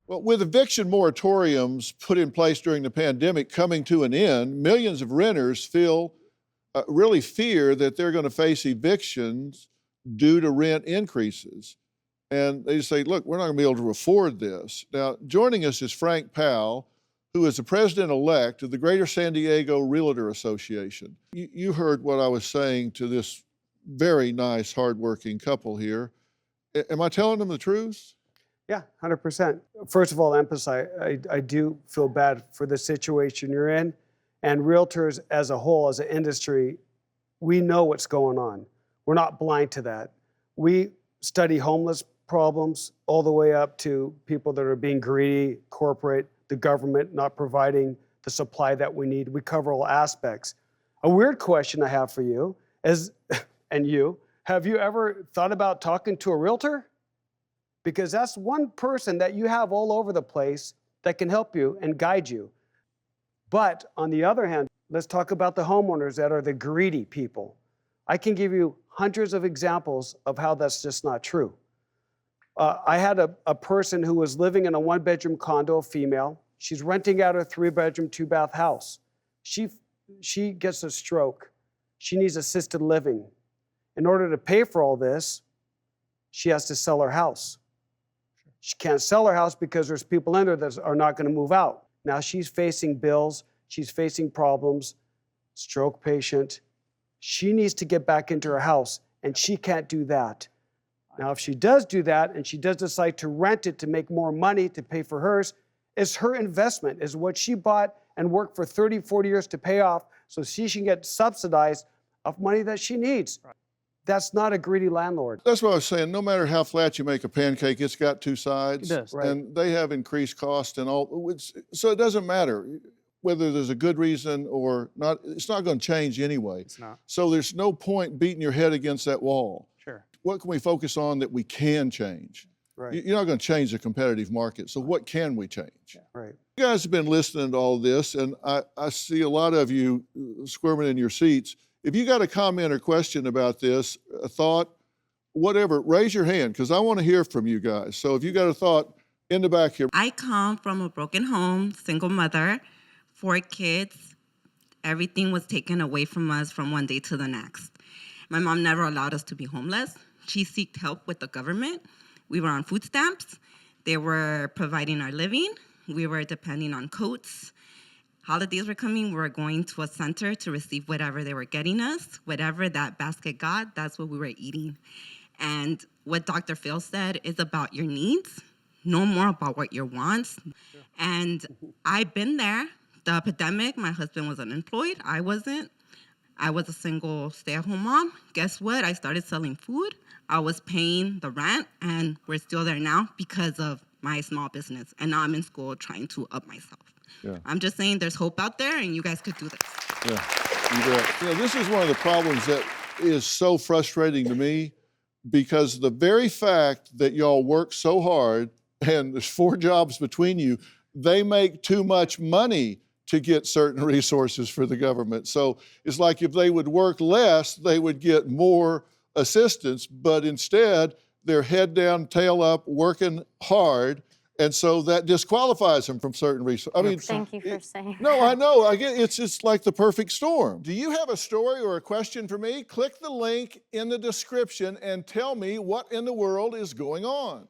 Well, with eviction moratoriums put in place during the pandemic coming to an end, millions of renters really fear that they're going to face evictions due to rent increases. And they say, look, we're not going to be able to afford this. Now, joining us is Frank Powell, who is the president-elect of the Greater San Diego Realtor Association. You heard what I was saying to this very nice, hardworking couple here. Am I telling them the truth? Yeah, 100%. First of all, emphasize, I do feel bad for the situation you're in. And realtors as a whole, as an industry, we know what's going on. We're not blind to that. We study homeless problems all the way up to people that are being greedy, corporate, the government not providing the supply that we need. We cover all aspects. A weird question I have for you is, and you, have you ever thought about talking to a realtor? Because that's one person that you have all over the place that can help you and guide you. But on the other hand, let's talk about the homeowners that are the greedy people. I can give you hundreds of examples of how that's just not true. I had a person who was living in a one-bedroom condo, a female. She's renting out a 3-bedroom, 2-bath house. She gets a stroke. She needs assisted living. In order to pay for all this, she has to sell her house. She can't sell her house because there's people in there that are not going to move out. Now she's facing bills. She's facing problems. Stroke patient. She needs to get back into her house, and she can't do that. Now, if she does do that, and she does decide to rent it to make more money to pay for hers, it's her investment, is what she bought and worked for 30, 40 years to pay off, so she can get subsidized of money that she needs. Right. That's not a greedy landlord. That's what I was saying. No matter how flat you make a pancake, it's got two sides. It does. Right. And they have increased cost and all. So it doesn't matter whether there's a good reason or not. It's not going to change anyway. It's not. So there's no point beating your head against that wall. Sure. What can we focus on that we can change? Right. You're not going to change the competitive market. So what can we change? Yeah. Right. You guys have been listening to all this, and I see a lot of you squirming in your seats. If you got a comment or question about this, a thought, whatever, raise your hand, because I want to hear from you guys. So if you got a thought, in the back here. I come from a broken home, single mother, 4 kids. Everything was taken away from us from one day to the next. My mom never allowed us to be homeless. She sought help with the government. We were on food stamps. They were providing our living. We were depending on coats. Holidays were coming. We were going to a center to receive whatever they were getting us. Whatever that basket got, that's what we were eating. And what DrPhil said is about your needs, no more about what your wants. Sure. And I've been there. The epidemic, my husband was unemployed. I wasn't. I was a single stay-at-home mom. Guess what? I started selling food. I was paying the rent, and we're still there now because of my small business. And now I'm in school trying to up myself. Yeah. I'm just saying there's hope out there, and you guys could do this. Yeah, you bet. You know, this is one of the problems that is so frustrating to me, because the very fact that y'all work so hard and there's 4 jobs between you, they make too much money to get certain resources for the government. So it's like if they would work less, they would get more assistance, but instead they're head down, tail up, working hard. And so that disqualifies them from certain resources. I mean, thank you for saying that. No, I know. I get it's just like the perfect storm. Do you have a story or a question for me? Click the link in the description and tell me what in the world is going on.